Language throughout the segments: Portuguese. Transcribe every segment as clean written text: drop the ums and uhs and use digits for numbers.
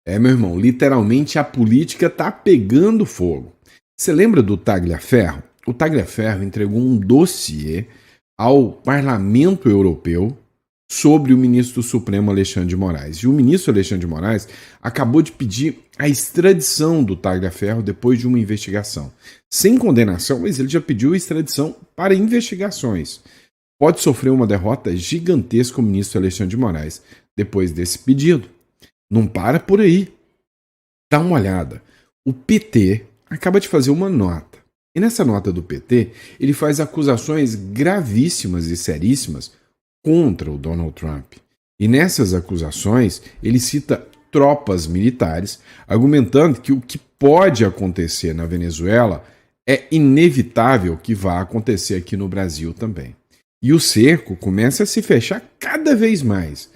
É, meu irmão, literalmente a política tá pegando fogo. Você lembra do Tagliaferro? O Tagliaferro entregou um dossiê ao Parlamento Europeu sobre o ministro do Supremo Alexandre de Moraes. E o ministro Alexandre de Moraes acabou de pedir a extradição do Tagliaferro depois de uma investigação. Sem condenação, mas ele já pediu a extradição para investigações. Pode sofrer uma derrota gigantesca o ministro Alexandre de Moraes depois desse pedido. Não para por aí. Dá uma olhada. O PT acaba de fazer uma nota. E nessa nota do PT, ele faz acusações gravíssimas e seríssimas contra o Donald Trump. E nessas acusações, ele cita tropas militares, argumentando que o que pode acontecer na Venezuela é inevitável que vá acontecer aqui no Brasil também. E o cerco começa a se fechar cada vez mais,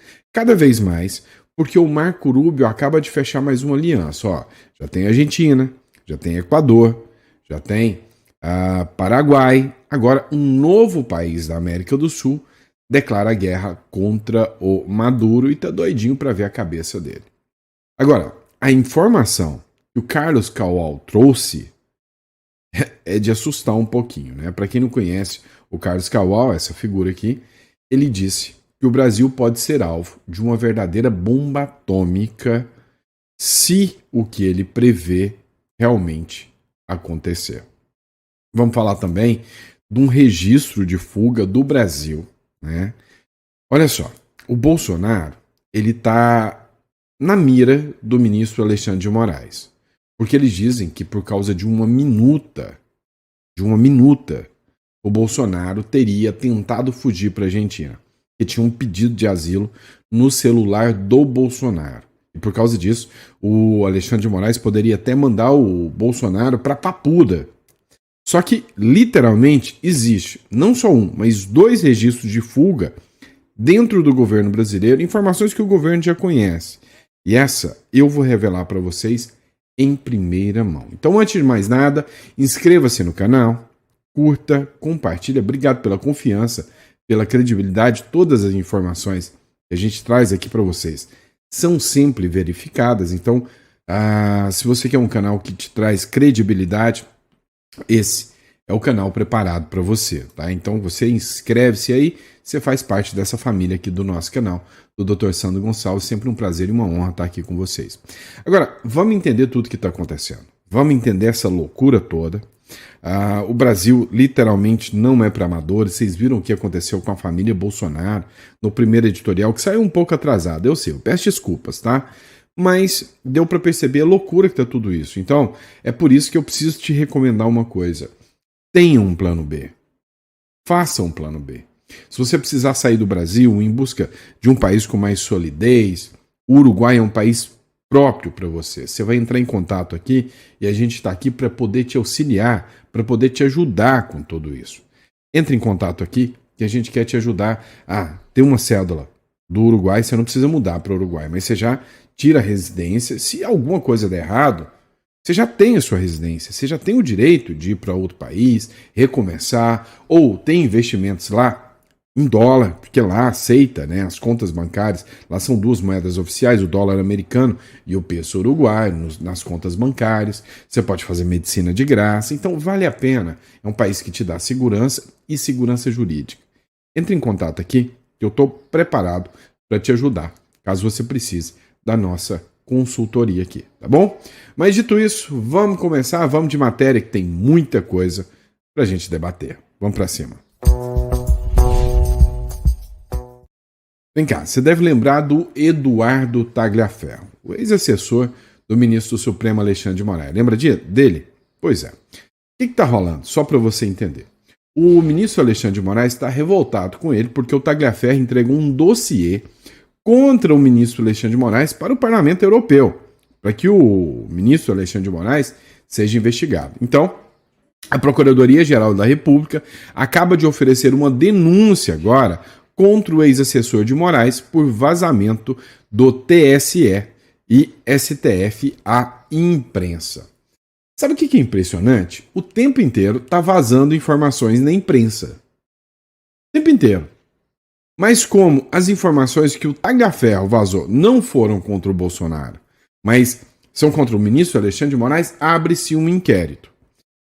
porque o Marco Rubio acaba de fechar mais uma aliança. Ó, já tem Argentina, já tem Equador, já tem Paraguai. Agora, um novo país da América do Sul declara guerra contra o Maduro e está doidinho para ver a cabeça dele. Agora, a informação que o Carlos Kawal trouxe é de assustar um pouquinho, né? Para quem não conhece o Carlos Kawal, essa figura aqui, ele disse que o Brasil pode ser alvo de uma verdadeira bomba atômica se o que ele prevê realmente acontecer. Vamos falar também de um registro de fuga do Brasil, né? Olha só, o Bolsonaro, ele está na mira do ministro Alexandre de Moraes, porque eles dizem que por causa de uma minuta, o Bolsonaro teria tentado fugir para a Argentina, que tinha um pedido de asilo no celular do Bolsonaro. E por causa disso, o Alexandre de Moraes poderia até mandar o Bolsonaro para Papuda. Só que, literalmente, existe não só um, mas 2 registros de fuga dentro do governo brasileiro, informações que o governo já conhece. E essa eu vou revelar para vocês em primeira mão. Então, antes de mais nada, inscreva-se no canal, curta, compartilha. Obrigado pela confiança, pela credibilidade. Todas as informações que a gente traz aqui para vocês são sempre verificadas. Então, se você quer um canal que te traz credibilidade, esse é o canal preparado para você, tá? Então você inscreve-se aí, você faz parte dessa família aqui do nosso canal, do Dr. Sandro Gonçalves. Sempre um prazer e uma honra estar aqui com vocês. Agora, vamos entender tudo que está acontecendo. Vamos entender essa loucura toda. O Brasil literalmente não é para amadores. Vocês viram o que aconteceu com a família Bolsonaro no primeiro editorial, que saiu um pouco atrasado. Eu sei, eu peço desculpas, tá? Mas deu para perceber a loucura que tá tudo isso. Então, é por isso que eu preciso te recomendar uma coisa. Tenha um plano B. Faça um plano B. Se você precisar sair do Brasil em busca de um país com mais solidez, o Uruguai é um país próprio para você. Você vai entrar em contato aqui e a gente está aqui para poder te auxiliar, para poder te ajudar com tudo isso. Entre em contato aqui que a gente quer te ajudar a ter uma cédula do Uruguai. Você não precisa mudar para o Uruguai, mas você já tira a residência. Se alguma coisa der errado, você já tem a sua residência, você já tem o direito de ir para outro país, recomeçar, ou tem investimentos lá em dólar, porque lá aceita, né, as contas bancárias. Lá são 2 moedas oficiais, o dólar americano e o peso uruguaio, nas contas bancárias. Você pode fazer medicina de graça, então vale a pena. É um país que te dá segurança e segurança jurídica. Entre em contato aqui, que eu estou preparado para te ajudar, caso você precise da nossa consultoria aqui, tá bom? Mas dito isso, vamos começar, vamos de matéria que tem muita coisa para a gente debater. Vamos para cima. Vem cá, você deve lembrar do Eduardo Tagliaferro, o ex-assessor do ministro do Supremo Alexandre de Moraes. Lembra dele? Pois é. O que está rolando? Só para você entender. O ministro Alexandre de Moraes está revoltado com ele porque o Tagliaferro entregou um dossiê contra o ministro Alexandre de Moraes para o Parlamento Europeu, para que o ministro Alexandre de Moraes seja investigado. Então, a Procuradoria-Geral da República acaba de oferecer uma denúncia agora contra o ex-assessor de Moraes por vazamento do TSE e STF à imprensa. Sabe o que é impressionante? O tempo inteiro está vazando informações na imprensa. O tempo inteiro. Mas como as informações que o Tagliaferro vazou não foram contra o Bolsonaro, mas são contra o ministro Alexandre de Moraes, abre-se um inquérito.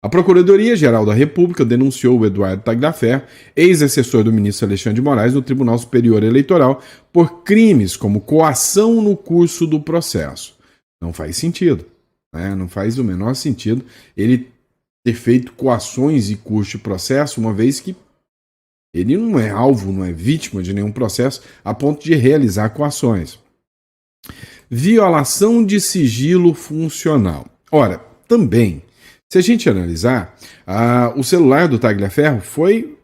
A Procuradoria-Geral da República denunciou o Eduardo Tagliaferro, ex-assessor do ministro Alexandre de Moraes, no Tribunal Superior Eleitoral por crimes como coação no curso do processo. Não faz sentido, né? Não faz o menor sentido ele ter feito coações e curso de processo, uma vez que ele não é alvo, não é vítima de nenhum processo a ponto de realizar coações. Violação de sigilo funcional. Ora, também, se a gente analisar, o celular do Tagliaferro foi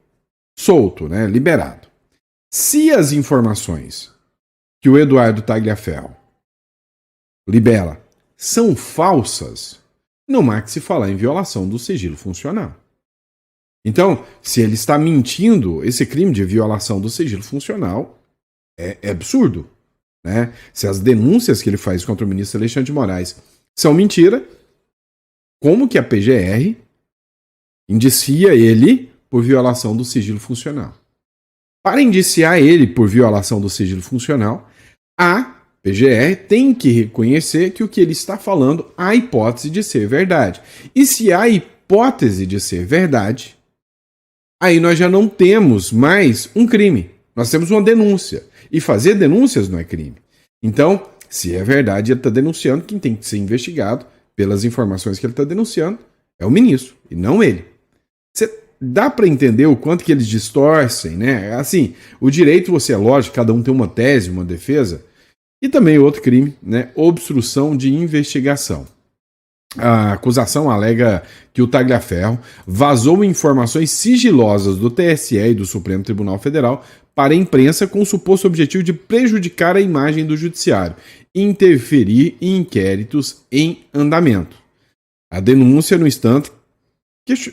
solto, né, liberado. Se as informações que o Eduardo Tagliaferro libera são falsas, não há que se falar em violação do sigilo funcional. Então, se ele está mentindo, esse crime de violação do sigilo funcional é absurdo, né? Se as denúncias que ele faz contra o ministro Alexandre de Moraes são mentira, como que a PGR indicia ele por violação do sigilo funcional? Para indiciar ele por violação do sigilo funcional, a PGR tem que reconhecer que o que ele está falando há hipótese de ser verdade. E se há hipótese de ser verdade, aí nós já não temos mais um crime. Nós temos uma denúncia. E fazer denúncias não é crime. Então, se é verdade, ele está denunciando, quem tem que ser investigado pelas informações que ele está denunciando é o ministro, e não ele. Dá para entender o quanto que eles distorcem, né? Assim, o direito, você é lógico, cada um tem uma tese, uma defesa, e também outro crime, né? Obstrução de investigação. A acusação alega que o Tagliaferro vazou informações sigilosas do TSE e do Supremo Tribunal Federal para a imprensa com o suposto objetivo de prejudicar a imagem do judiciário e interferir em inquéritos em andamento. A denúncia, no entanto,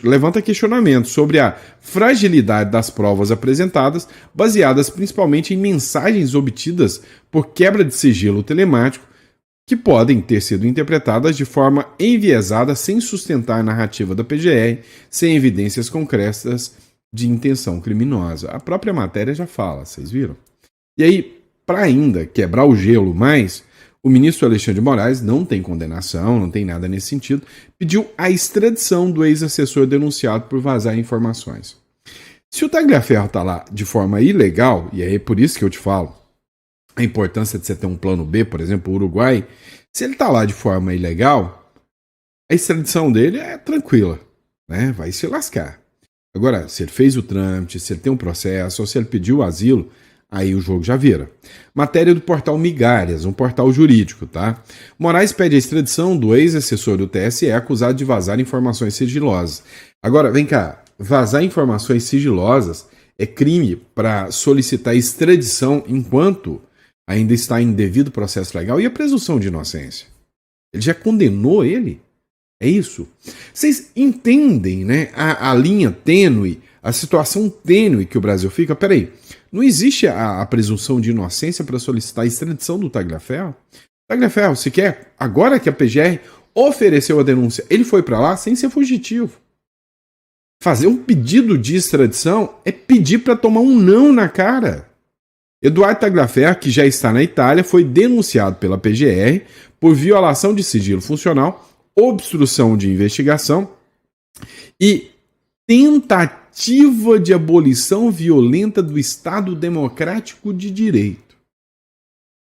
levanta questionamentos sobre a fragilidade das provas apresentadas, baseadas principalmente em mensagens obtidas por quebra de sigilo telemático, que podem ter sido interpretadas de forma enviesada sem sustentar a narrativa da PGR, sem evidências concretas de intenção criminosa. A própria matéria já fala, vocês viram? E aí, para ainda quebrar o gelo mais, o ministro Alexandre de Moraes não tem condenação, não tem nada nesse sentido, pediu a extradição do ex-assessor denunciado por vazar informações. Se o Tagliaferro está lá de forma ilegal, e é por isso que eu te falo, a importância de você ter um plano B, por exemplo, o Uruguai, se ele está lá de forma ilegal, a extradição dele é tranquila, né? Vai se lascar. Agora, se ele fez o trâmite, se ele tem um processo, ou se ele pediu asilo, aí o jogo já vira. Matéria do portal Migalhas, um portal jurídico, tá? Moraes pede a extradição do ex-assessor do TSE acusado de vazar informações sigilosas. Agora, vem cá, vazar informações sigilosas é crime para solicitar extradição enquanto ainda está em devido processo legal, e a presunção de inocência? Ele já condenou ele? É isso? Vocês entendem, né, a linha tênue, a situação tênue que o Brasil fica? Peraí, não existe a presunção de inocência para solicitar a extradição do Tagliaferro? Tagliaferro, se quer, agora que a PGR ofereceu a denúncia, ele foi para lá sem ser fugitivo. Fazer um pedido de extradição é pedir para tomar um não na cara. Eduardo Tagliaferro, que já está na Itália, foi denunciado pela PGR por violação de sigilo funcional, obstrução de investigação e tentativa de abolição violenta do Estado Democrático de Direito.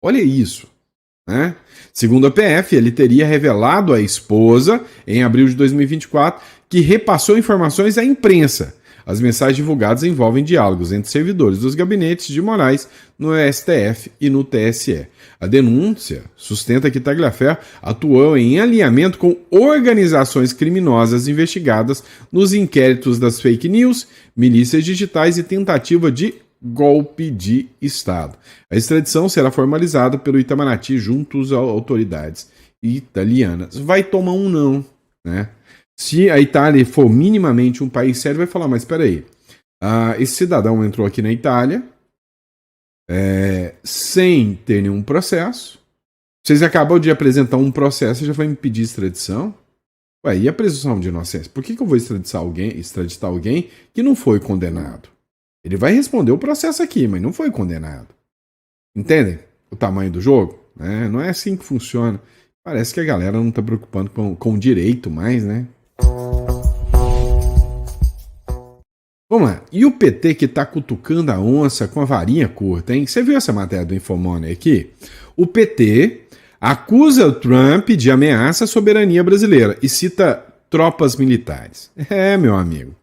Olha isso, né? Segundo a PF, ele teria revelado à esposa, em abril de 2024, que repassou informações à imprensa. As mensagens divulgadas envolvem diálogos entre servidores dos gabinetes de Moraes no STF e no TSE. A denúncia sustenta que Tagliaferro atuou em alinhamento com organizações criminosas investigadas nos inquéritos das fake news, milícias digitais e tentativa de golpe de Estado. A extradição será formalizada pelo Itamaraty junto às autoridades italianas. Vai tomar um não, né? Se a Itália for minimamente um país sério, vai falar, mas espera aí, esse cidadão entrou aqui na Itália sem ter nenhum processo, vocês acabam de apresentar um processo e já vai me pedir extradição? Ué, e a presunção de inocência? Por que eu vou extraditar alguém que não foi condenado? Ele vai responder o processo aqui, mas não foi condenado. Entendem o tamanho do jogo? Não é assim que funciona. Parece que a galera não tá preocupando com o direito mais, né? Vamos lá. E o PT que tá cutucando a onça com a varinha curta, hein? Você viu essa matéria do Infomoney aqui? O PT acusa o Trump de ameaça à soberania brasileira e cita tropas militares. É, meu amigo.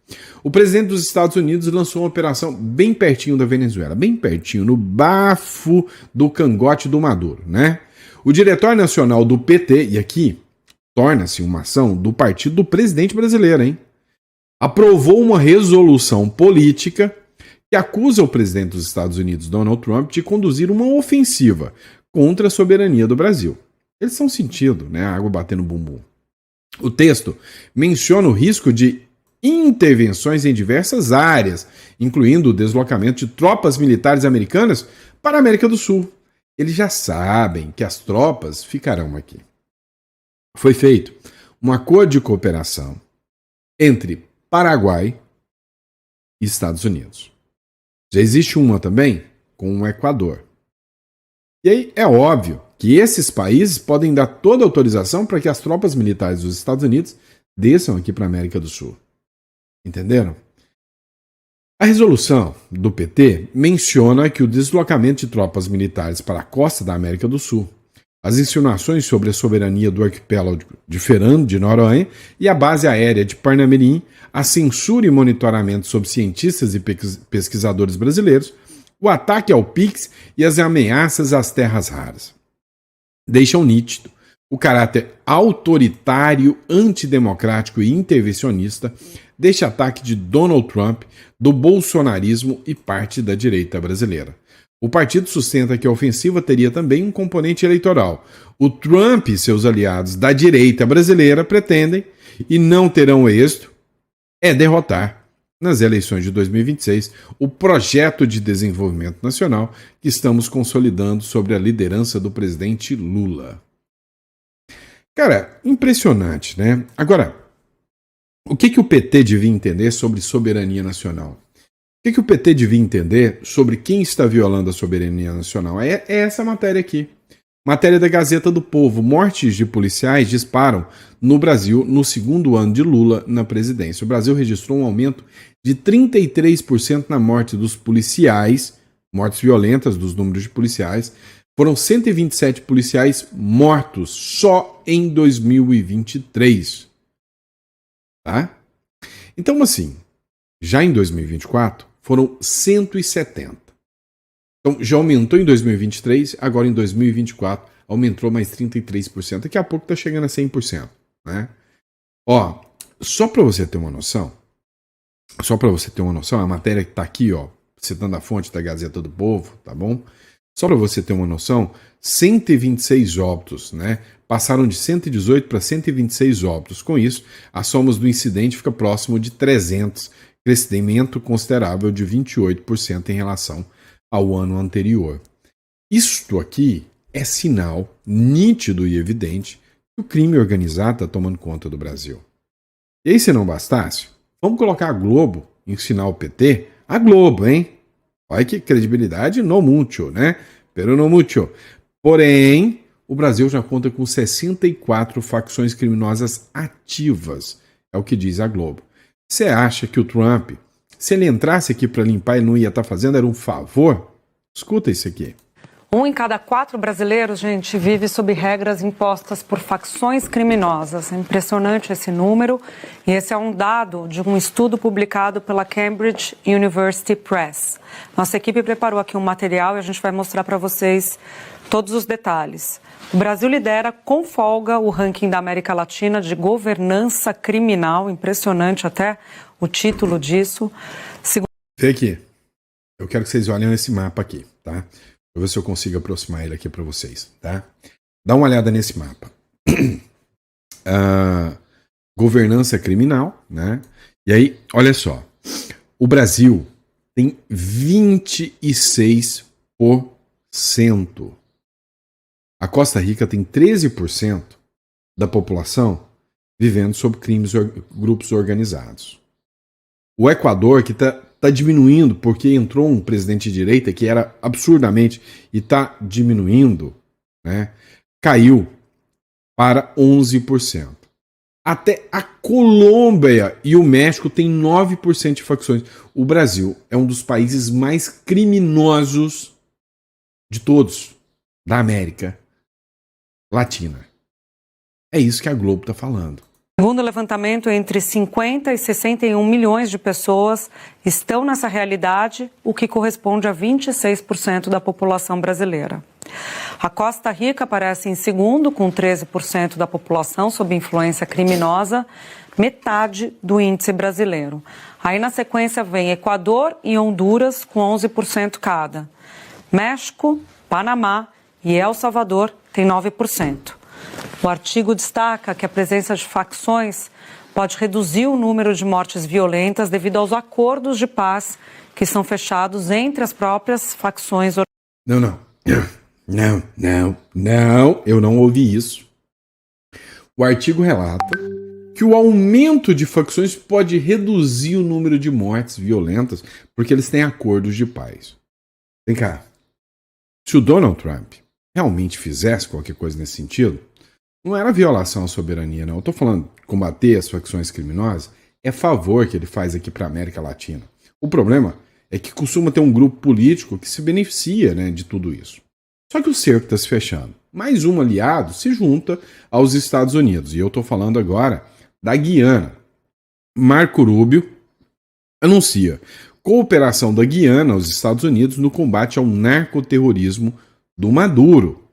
O presidente dos Estados Unidos lançou uma operação bem pertinho da Venezuela, bem pertinho, no bafo do cangote do Maduro, né? O diretor nacional do PT, e aqui torna-se uma ação do partido do presidente brasileiro, hein? Aprovou uma resolução política que acusa o presidente dos Estados Unidos, Donald Trump, de conduzir uma ofensiva contra a soberania do Brasil. Eles estão sentindo, né, a água batendo no bumbum. O texto menciona o risco de intervenções em diversas áreas, incluindo o deslocamento de tropas militares americanas para a América do Sul. Eles já sabem que as tropas ficarão aqui. Foi feito um acordo de cooperação entre Paraguai e Estados Unidos. Já existe uma também com o Equador. E aí é óbvio que esses países podem dar toda a autorização para que as tropas militares dos Estados Unidos desçam aqui para a América do Sul. Entenderam? A resolução do PT menciona que o deslocamento de tropas militares para a costa da América do Sul, as insinuações sobre a soberania do arquipélago de Fernando de Noronha e a base aérea de Parnamirim, a censura e monitoramento sobre cientistas e pesquisadores brasileiros, o ataque ao PIX e as ameaças às terras raras. Deixam nítido o caráter autoritário, antidemocrático e intervencionista deste ataque de Donald Trump, do bolsonarismo e parte da direita brasileira. O partido sustenta que a ofensiva teria também um componente eleitoral. O Trump e seus aliados da direita brasileira pretendem, e não terão êxito, derrotar, nas eleições de 2026, o projeto de desenvolvimento nacional que estamos consolidando sob a liderança do presidente Lula. Cara, impressionante, né? Agora, o que o PT devia entender sobre soberania nacional? O que o PT devia entender sobre quem está violando a soberania nacional? É essa matéria aqui. Matéria da Gazeta do Povo. Mortes de policiais disparam no Brasil no segundo ano de Lula na presidência. O Brasil registrou um aumento de 33% na morte dos policiais, mortes violentas dos números de policiais. Foram 127 policiais mortos só em 2023. Tá? Então, assim, já em 2024, foram 170. Então, já aumentou em 2023, agora em 2024 aumentou mais 33%. Daqui a pouco está chegando a 100%. Né? Ó, só para você ter uma noção, a matéria que está aqui, ó, citando a fonte da Gazeta do Povo, tá bom? Só para você ter uma noção, 126 óbitos, né? Passaram de 118 para 126 óbitos. Com isso, a soma do incidente fica próximo de 300, crescimento considerável de 28% em relação ao ano anterior. Isto aqui é sinal nítido e evidente que o crime organizado está tomando conta do Brasil. E aí, se não bastasse, vamos colocar a Globo ensinar o PT? A Globo, hein? Olha que credibilidade no mucho, né? Pero no mucho. Porém, o Brasil já conta com 64 facções criminosas ativas, é o que diz a Globo. Você acha que o Trump, se ele entrasse aqui para limpar, ele não ia estar fazendo? Era um favor? Escuta isso aqui. 1 em cada 4 brasileiros, gente, vive sob regras impostas por facções criminosas. É impressionante esse número. E esse é um dado de um estudo publicado pela Cambridge University Press. Nossa equipe preparou aqui um material e a gente vai mostrar para vocês todos os detalhes. O Brasil lidera com folga o ranking da América Latina de governança criminal. Impressionante até o título disso. Vê aqui. Eu quero que vocês olhem esse mapa aqui, tá? Vou ver se eu consigo aproximar ele aqui para vocês, tá? Dá uma olhada nesse mapa. Governança criminal, né? E aí, olha só. O Brasil tem 26%. A Costa Rica tem 13% da população vivendo sob grupos organizados. O Equador, que está diminuindo porque entrou um presidente de direita que era absurdamente e está diminuindo, né? Caiu para 11%. Até a Colômbia e o México têm 9% de facções. O Brasil é um dos países mais criminosos de todos da América Latina. É isso que a Globo está falando. Segundo o levantamento, entre 50 e 61 milhões de pessoas estão nessa realidade, o que corresponde a 26% da população brasileira. A Costa Rica aparece em segundo, com 13% da população sob influência criminosa, metade do índice brasileiro. Aí, na sequência, vem Equador e Honduras, com 11% cada. México, Panamá e El Salvador têm 9%. O artigo destaca que a presença de facções pode reduzir o número de mortes violentas devido aos acordos de paz que são fechados entre as próprias facções. Não, eu não ouvi isso. O artigo relata que o aumento de facções pode reduzir o número de mortes violentas porque eles têm acordos de paz. Vem cá. Se o Donald Trump realmente fizesse qualquer coisa nesse sentido, não era violação à soberania, não. Eu estou falando de combater as facções criminosas, é favor que ele faz aqui para a América Latina. O problema é que costuma ter um grupo político que se beneficia, né, de tudo isso. Só que o cerco está se fechando. Mais um aliado se junta aos Estados Unidos. E eu estou falando agora da Guiana. Marco Rubio anuncia cooperação da Guiana aos Estados Unidos no combate ao narcoterrorismo do Maduro.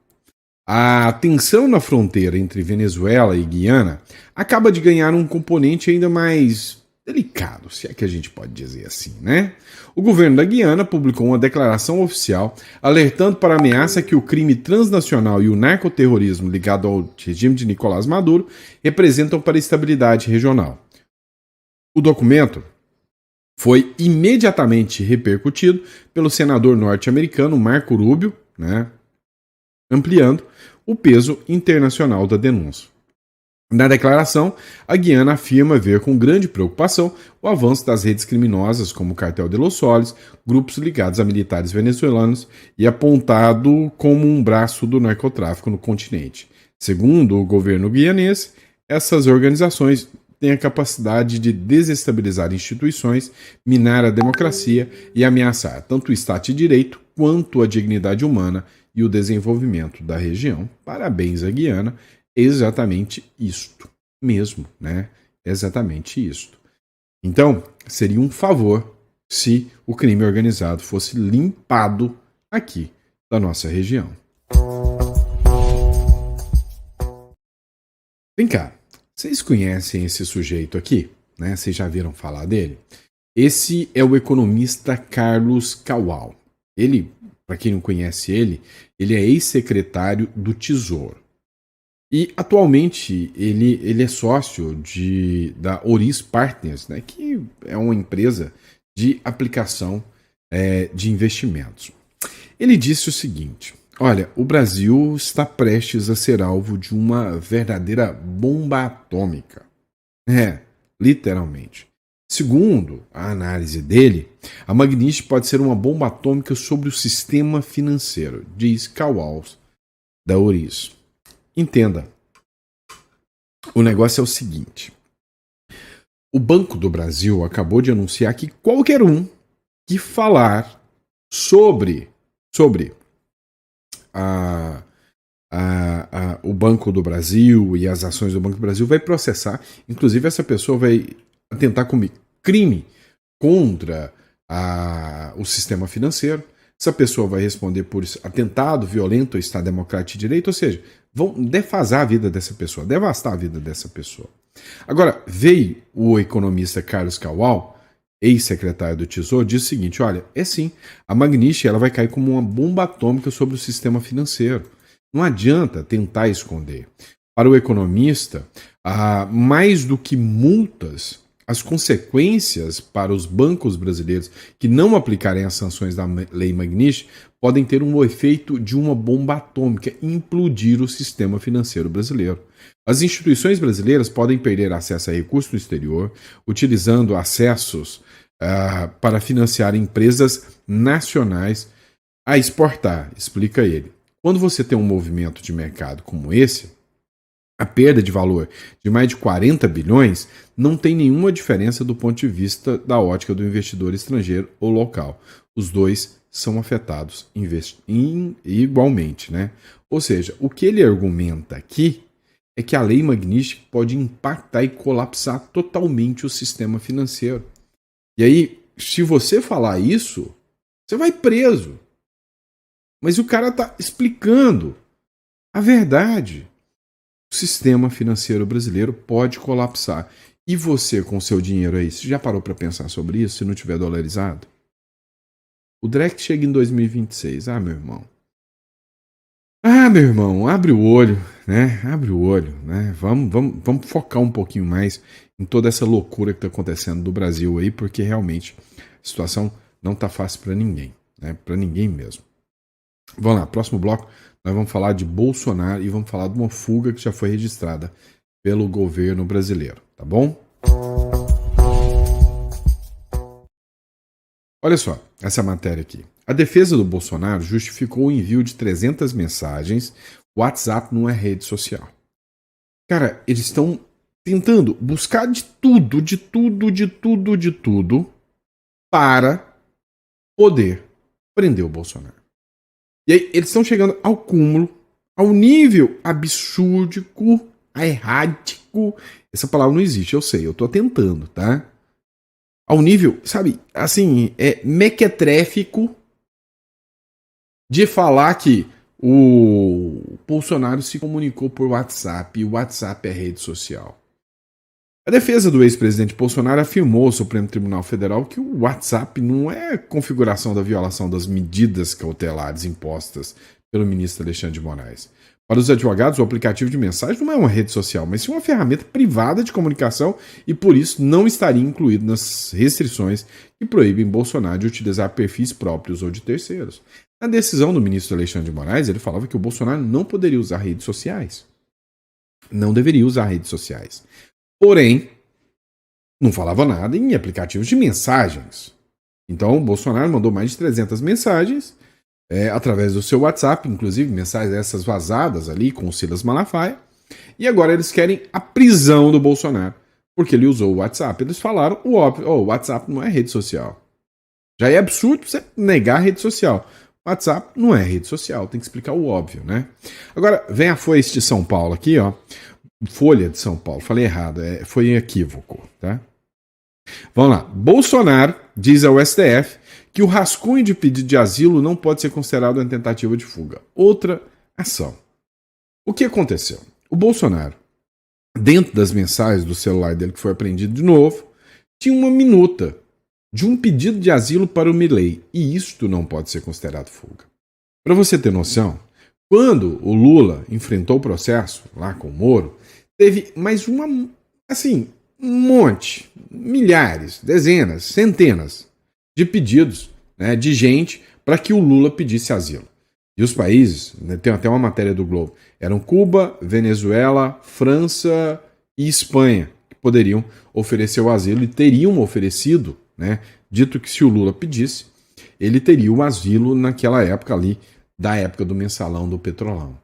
A tensão na fronteira entre Venezuela e Guiana acaba de ganhar um componente ainda mais delicado, se é que a gente pode dizer assim, né? O governo da Guiana publicou uma declaração oficial alertando para a ameaça que o crime transnacional e o narcoterrorismo ligado ao regime de Nicolás Maduro representam para a estabilidade regional. O documento foi imediatamente repercutido pelo senador norte-americano Marco Rubio, né, ampliando o peso internacional da denúncia. Na declaração, a Guiana afirma ver com grande preocupação o avanço das redes criminosas como o Cartel de Los Soles, grupos ligados a militares venezuelanos e apontado como um braço do narcotráfico no continente. Segundo o governo guianês, essas organizações têm a capacidade de desestabilizar instituições, minar a democracia e ameaçar tanto o Estado de Direito quanto a dignidade humana e o desenvolvimento da região. Parabéns à Guiana. Exatamente isto mesmo, né? Exatamente isto. Então, seria um favor se o crime organizado fosse limpado aqui da nossa região. Vem cá, vocês conhecem esse sujeito aqui, né? Vocês já viram falar dele? Esse é o economista Carlos Kawal. Ele, para quem não conhece ele é ex-secretário do Tesouro. E atualmente ele é sócio da Oris Partners, né, que é uma empresa de aplicação de investimentos. Ele disse o seguinte: olha, o Brasil está prestes a ser alvo de uma verdadeira bomba atômica. Literalmente. Segundo a análise dele, a Magnite pode ser uma bomba atômica sobre o sistema financeiro, diz Kawal da Oris. Entenda, o negócio é o seguinte: o Banco do Brasil acabou de anunciar que qualquer um que falar sobre o Banco do Brasil e as ações do Banco do Brasil vai processar. Inclusive, essa pessoa vai tentar cometer crime contra o sistema financeiro. Essa pessoa vai responder por atentado violento ao Estado Democrático de Direito, ou seja, vão defasar a vida dessa pessoa, devastar a vida dessa pessoa. Agora, veio o economista Carlos Kawal, ex-secretário do Tesouro, diz o seguinte: olha, sim, a Magnite ela vai cair como uma bomba atômica sobre o sistema financeiro. Não adianta tentar esconder. Para o economista, mais do que multas, as consequências para os bancos brasileiros que não aplicarem as sanções da Lei Magnitsky podem ter um efeito de uma bomba atômica e implodir o sistema financeiro brasileiro. As instituições brasileiras podem perder acesso a recursos no exterior, utilizando acessos para financiar empresas nacionais a exportar, explica ele. Quando você tem um movimento de mercado como esse, a perda de valor de mais de 40 bilhões não tem nenhuma diferença do ponto de vista da ótica do investidor estrangeiro ou local. Os dois são afetados igualmente, né? Ou seja, o que ele argumenta aqui é que a lei Magnitsky pode impactar e colapsar totalmente o sistema financeiro. E aí, se você falar isso, você vai preso. Mas o cara está explicando a verdade. O sistema financeiro brasileiro pode colapsar. E você, com o seu dinheiro aí, você já parou para pensar sobre isso, se não tiver dolarizado? O Drex chega em 2026. Ah, meu irmão. Abre o olho, né? Abre o olho, né? Vamos focar um pouquinho mais em toda essa loucura que está acontecendo no Brasil aí, porque realmente a situação não está fácil para ninguém, né? Para ninguém mesmo. Vamos lá, próximo bloco, nós vamos falar de Bolsonaro e vamos falar de uma fuga que já foi registrada pelo governo brasileiro, tá bom? Olha só, essa matéria aqui. A defesa do Bolsonaro justificou o envio de 300 mensagens. O WhatsApp não é rede social. Cara, eles estão tentando buscar de tudo para poder prender o Bolsonaro. E aí eles estão chegando ao cúmulo, ao nível absurdico, errático. Essa palavra não existe, eu sei, eu tô tentando, tá? Ao nível, sabe, assim, mequetréfico de falar que o Bolsonaro se comunicou por WhatsApp e o WhatsApp é rede social. A defesa do ex-presidente Bolsonaro afirmou ao Supremo Tribunal Federal que o WhatsApp não é configuração da violação das medidas cautelares impostas pelo ministro Alexandre de Moraes. Para os advogados, o aplicativo de mensagem não é uma rede social, mas sim uma ferramenta privada de comunicação e, por isso, não estaria incluído nas restrições que proíbem Bolsonaro de utilizar perfis próprios ou de terceiros. Na decisão do ministro Alexandre de Moraes, ele falava que o Bolsonaro não poderia usar redes sociais. Não deveria usar redes sociais. Porém, não falava nada em aplicativos de mensagens. Então, o Bolsonaro mandou mais de 300 mensagens através do seu WhatsApp, inclusive mensagens essas vazadas ali com o Silas Malafaia. E agora eles querem a prisão do Bolsonaro, porque ele usou o WhatsApp. Eles falaram o óbvio, o WhatsApp não é rede social. Já é absurdo você negar a rede social. O WhatsApp não é rede social, tem que explicar o óbvio, né? Agora, vem a Folha de São Paulo aqui, ó. Folha de São Paulo, falei errado, foi equívoco, tá? Vamos lá. Bolsonaro diz ao STF que o rascunho de pedido de asilo não pode ser considerado uma tentativa de fuga. Outra ação. O que aconteceu? O Bolsonaro, dentro das mensagens do celular dele que foi apreendido de novo, tinha uma minuta de um pedido de asilo para o Milei. E isto não pode ser considerado fuga. Para você ter noção, quando o Lula enfrentou o processo lá com o Moro, teve mais um monte, milhares, dezenas, centenas de pedidos, né, de gente para que o Lula pedisse asilo. E os países, né, tem até uma matéria do Globo, eram Cuba, Venezuela, França e Espanha, que poderiam oferecer o asilo e teriam oferecido, né, dito que se o Lula pedisse, ele teria o asilo naquela época ali, da época do mensalão do Petrolão.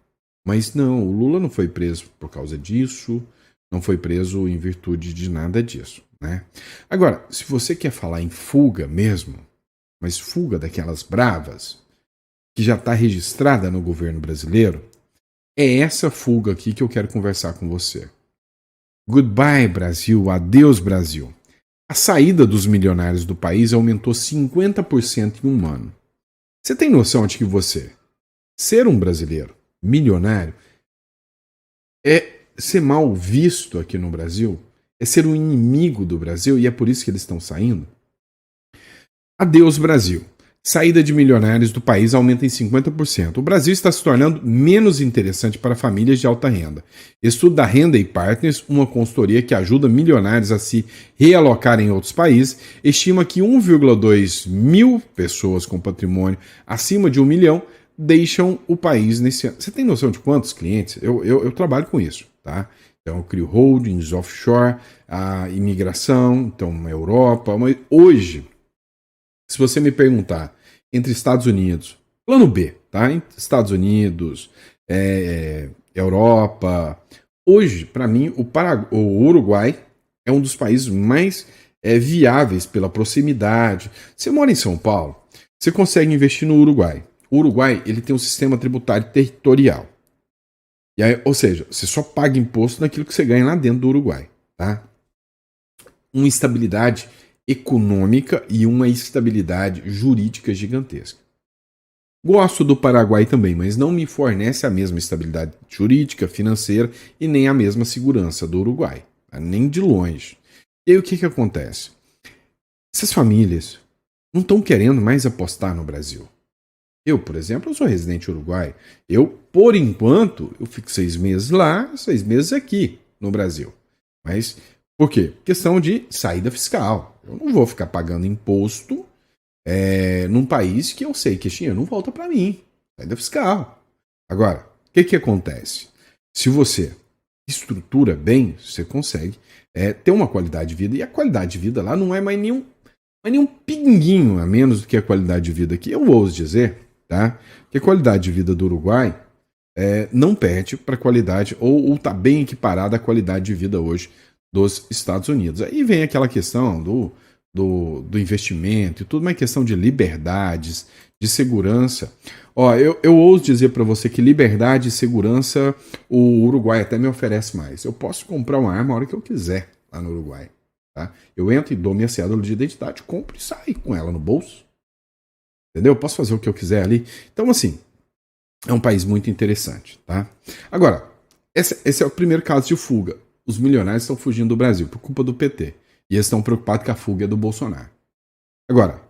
Mas não, o Lula não foi preso por causa disso, não foi preso em virtude de nada disso, né? Agora, se você quer falar em fuga mesmo, mas fuga daquelas bravas, que já está registrada no governo brasileiro, é essa fuga aqui que eu quero conversar com você. Goodbye, Brasil, adeus, Brasil. A saída dos milionários do país aumentou 50% em um ano. Você tem noção de que você, ser um brasileiro milionário, é ser mal visto aqui no Brasil, é ser um inimigo do Brasil e é por isso que eles estão saindo? Adeus, Brasil. Saída de milionários do país aumenta em 50%. O Brasil está se tornando menos interessante para famílias de alta renda. Estudo da Renda e Partners, uma consultoria que ajuda milionários a se realocarem em outros países, estima que 1,2 mil pessoas com patrimônio acima de 1 milhão deixam o país nesse ano. Você tem noção de quantos clientes? Eu trabalho com isso, tá? Então eu crio holdings, offshore, a imigração, então a Europa. Mas hoje, se você me perguntar entre Estados Unidos, plano B, tá? Estados Unidos, Europa, Hoje, para mim, o Uruguai é um dos países mais viáveis pela proximidade. Você mora em São Paulo, você consegue investir no Uruguai. O Uruguai ele tem um sistema tributário territorial. E aí, ou seja, você só paga imposto naquilo que você ganha lá dentro do Uruguai. Tá? Uma estabilidade econômica e uma estabilidade jurídica gigantesca. Gosto do Paraguai também, mas não me fornece a mesma estabilidade jurídica, financeira e nem a mesma segurança do Uruguai. Tá? Nem de longe. E aí o que acontece? Essas famílias não estão querendo mais apostar no Brasil. Eu, por exemplo, eu sou residente uruguai. Eu, por enquanto, eu fico 6 meses lá, 6 meses aqui no Brasil. Mas por quê? Questão de saída fiscal. Eu não vou ficar pagando imposto num país que eu sei que esse dinheiro não volta para mim. Saída fiscal. Agora, o que acontece? Se você estrutura bem, você consegue ter uma qualidade de vida. E a qualidade de vida lá não é mais nenhum pinguinho a menos do que a qualidade de vida aqui. Eu ouso dizer, tá, que a qualidade de vida do Uruguai não perde para a qualidade, ou está bem equiparada à qualidade de vida hoje dos Estados Unidos. Aí vem aquela questão do investimento e tudo, uma questão de liberdades, de segurança. Ó, eu ouso dizer para você que liberdade e segurança o Uruguai até me oferece mais. Eu posso comprar uma arma a hora que eu quiser lá no Uruguai. Tá? Eu entro e dou minha cédula de identidade, compro e saio com ela no bolso. Entendeu? Eu posso fazer o que eu quiser ali. Então, assim, é um país muito interessante. Tá? Agora, esse é o primeiro caso de fuga. Os milionários estão fugindo do Brasil por culpa do PT. E eles estão preocupados que a fuga é do Bolsonaro. Agora,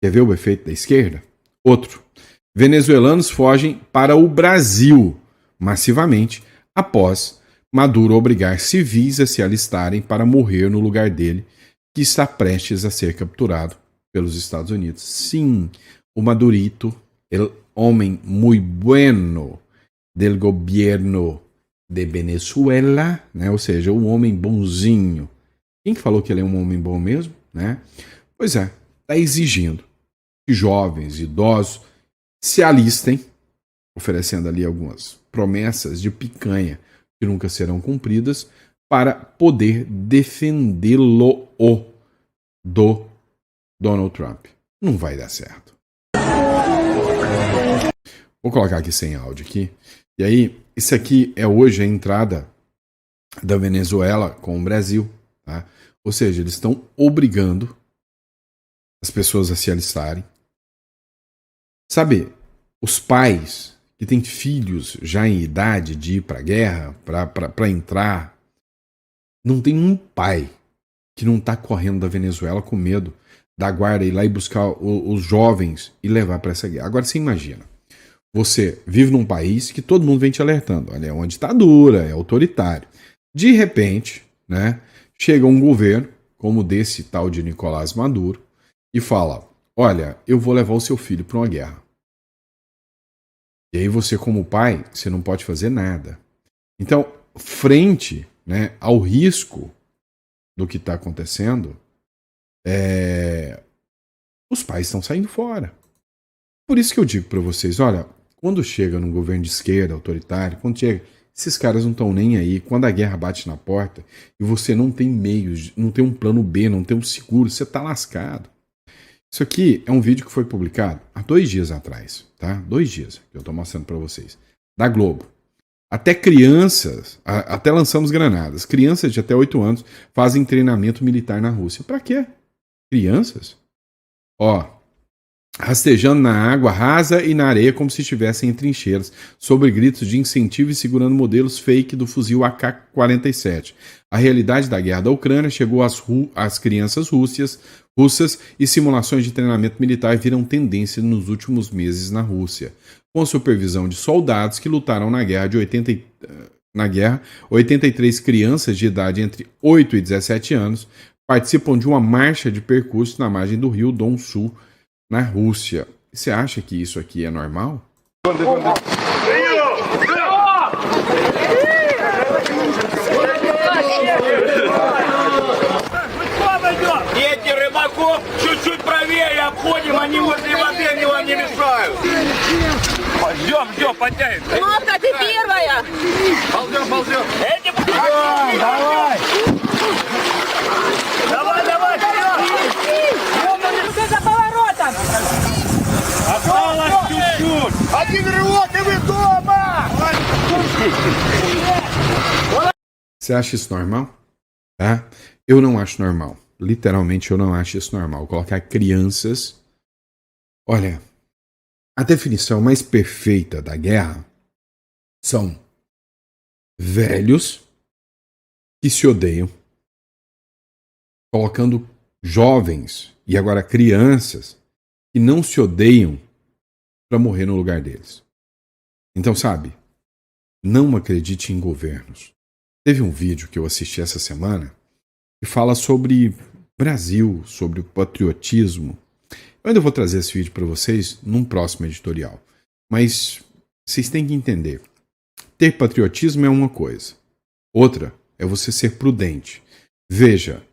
quer ver o efeito da esquerda? Outro. Venezuelanos fogem para o Brasil massivamente após Maduro obrigar civis a se alistarem para morrer no lugar dele, que está prestes a ser capturado pelos Estados Unidos. Sim, o Madurito, el homem muy bueno del gobierno de Venezuela, né? Ou seja, um homem bonzinho. Quem que falou que ele é um homem bom mesmo? Né? Pois é, está exigindo que jovens, idosos se alistem, oferecendo ali algumas promessas de picanha que nunca serão cumpridas, para poder defendê-lo do Donald Trump. Não vai dar certo. Vou colocar aqui sem áudio aqui. E aí, isso aqui é hoje a entrada da Venezuela com o Brasil. Tá? Ou seja, eles estão obrigando as pessoas a se alistarem. Sabe, os pais que têm filhos já em idade de ir para a guerra, para entrar, não tem um pai que não está correndo da Venezuela com medo da guarda ir lá e buscar os jovens e levar para essa guerra. Agora você imagina, você vive num país que todo mundo vem te alertando, olha, é uma ditadura, é autoritário. De repente, né, chega um governo, como desse tal de Nicolás Maduro, e fala, olha, eu vou levar o seu filho para uma guerra. E aí você, como pai, você não pode fazer nada. Então, frente, né, ao risco do que está acontecendo, os pais estão saindo fora. Por isso que eu digo para vocês, olha, quando chega num governo de esquerda, autoritário, quando chega, esses caras não estão nem aí. Quando a guerra bate na porta e você não tem meios, não tem um plano B, não tem um seguro, você está lascado. Isso aqui é um vídeo que foi publicado há 2 dias atrás, tá? 2 dias que eu estou mostrando para vocês. Da Globo. Até crianças, até lançamos granadas. Crianças de até 8 anos fazem treinamento militar na Rússia. Para quê? Crianças? Ó, rastejando na água rasa e na areia como se estivessem em trincheiras, sob gritos de incentivo e segurando modelos fake do fuzil AK-47. A realidade da guerra da Ucrânia chegou às crianças russas e simulações de treinamento militar viram tendência nos últimos meses na Rússia. Com supervisão de soldados que lutaram na guerra, 83 crianças de idade entre 8 e 17 anos participam de uma marcha de percurso na margem do rio Don-Su, na Rússia. Você acha que isso aqui é normal? Дети рыбаков чуть-чуть правее обходим, они возле воды, они вам не мешают. Ждем, подтягивай. Кнопка, ты первая! Ползем. Эти... Давай. Давай, вперед. Ты за поворотом! Осталось чуть-чуть. Один рывок, и вы дома. Você acha isso normal? Tá? Eu não acho normal. Literalmente, eu não acho isso normal. Colocar crianças... Olha, a definição mais perfeita da guerra são velhos que se odeiam, colocando jovens e agora crianças que não se odeiam para morrer no lugar deles. Então, sabe, não acredite em governos. Teve um vídeo que eu assisti essa semana que fala sobre Brasil, sobre o patriotismo. Eu ainda vou trazer esse vídeo para vocês num próximo editorial. Mas vocês têm que entender. Ter patriotismo é uma coisa. Outra é você ser prudente. Veja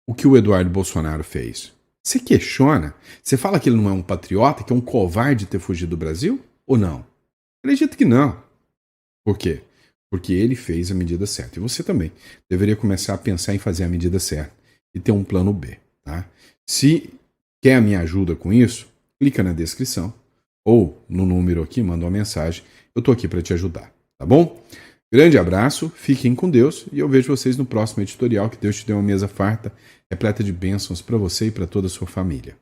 o que o Eduardo Bolsonaro fez. Você questiona? Você fala que ele não é um patriota, que é um covarde ter fugido do Brasil? Ou não? Acredito que não. Por quê? Porque ele fez a medida certa. E você também deveria começar a pensar em fazer a medida certa e ter um plano B. Tá? Se quer a minha ajuda com isso, clica na descrição ou no número aqui, manda uma mensagem. Eu estou aqui para te ajudar, tá bom? Grande abraço, fiquem com Deus e eu vejo vocês no próximo editorial. Que Deus te dê uma mesa farta, repleta de bênçãos para você e para toda a sua família.